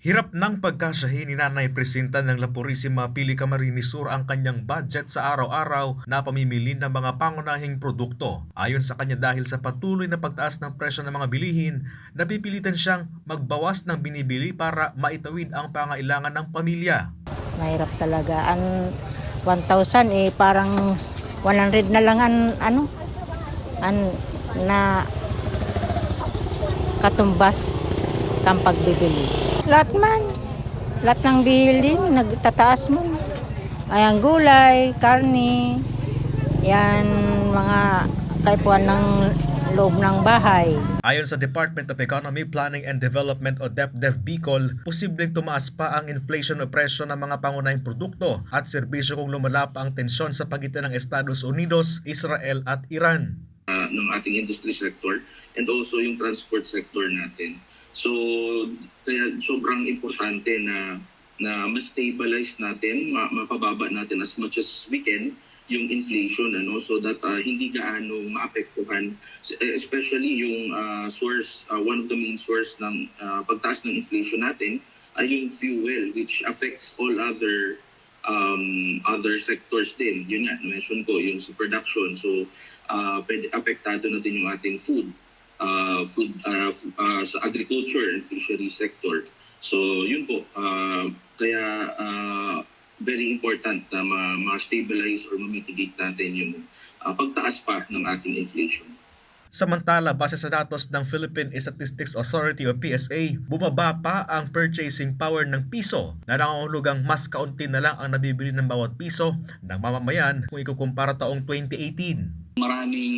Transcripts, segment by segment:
Hirap ng pagkasyahin ni Nanay Presinta ng La Purísima Pili Camarines Sur ang kanyang budget sa araw-araw na pamimili ng mga pangunahing produkto. Ayon sa kanya dahil sa patuloy na pagtaas ng presyo ng mga bilihin, napipilitan siyang magbawas ng binibili para maitawid ang pangailangan ng pamilya. Mahirap talaga. 1,000 parang 100 na lang na katumbas kang pagbibili. Lahat ng bilhin, nagtataas man. Ay, ang gulay, karne, yan mga kaipuan ng loob ng bahay. Ayon sa Department of Economy, Planning and Development o DepDev Bicol, posibleng tumaas pa ang inflation o presyo ng mga pangunahing produkto at serbisyo kung lumala pa ang tensyon sa pagitan ng Estados Unidos, Israel at Iran. Ng ating industry sector and also yung transport sector natin. So, kaya sobrang importante na ma-stabilize natin, mapababa natin as much as we can yung inflation, so that hindi gaano maapektuhan, especially yung one of the main source ng pagtaas ng inflation natin ay yung fuel, which affects all other sectors din. Yun nga, mention ko, yung sa production. So, apektado na din yung ating food sa agriculture and fishery sector. So, yun po. Kaya, very important na ma-stabilize or ma-mitigate natin yung pagtaas pa ng ating inflation. Samantala, base sa datos ng Philippine Statistics Authority o PSA, bumaba pa ang purchasing power ng piso na nangangahulugang mas kaunti na lang ang nabibili ng bawat piso ng mamamayan kung ikukumpara taong 2018. Maraming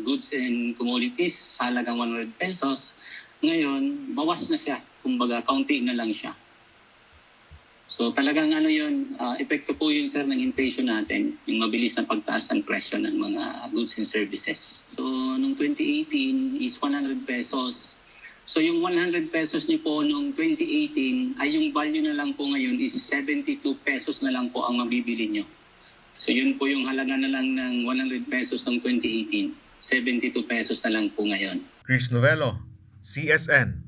goods and commodities sa halagang 100 pesos. Ngayon, bawas na siya. Kumbaga, kaunti na lang siya. So talagang epekto po yun sir ng inflation natin, yung mabilis na pagtaas ng presyo ng mga goods and services. So nung 2018 is 100 pesos. So yung 100 pesos niyo po nung 2018 ay yung value na lang po ngayon is 72 pesos na lang po ang mabibili niyo. So yun po yung halaga na lang ng 100 pesos ng 2018. 72 pesos na lang po ngayon. Chris Novelo, CSN.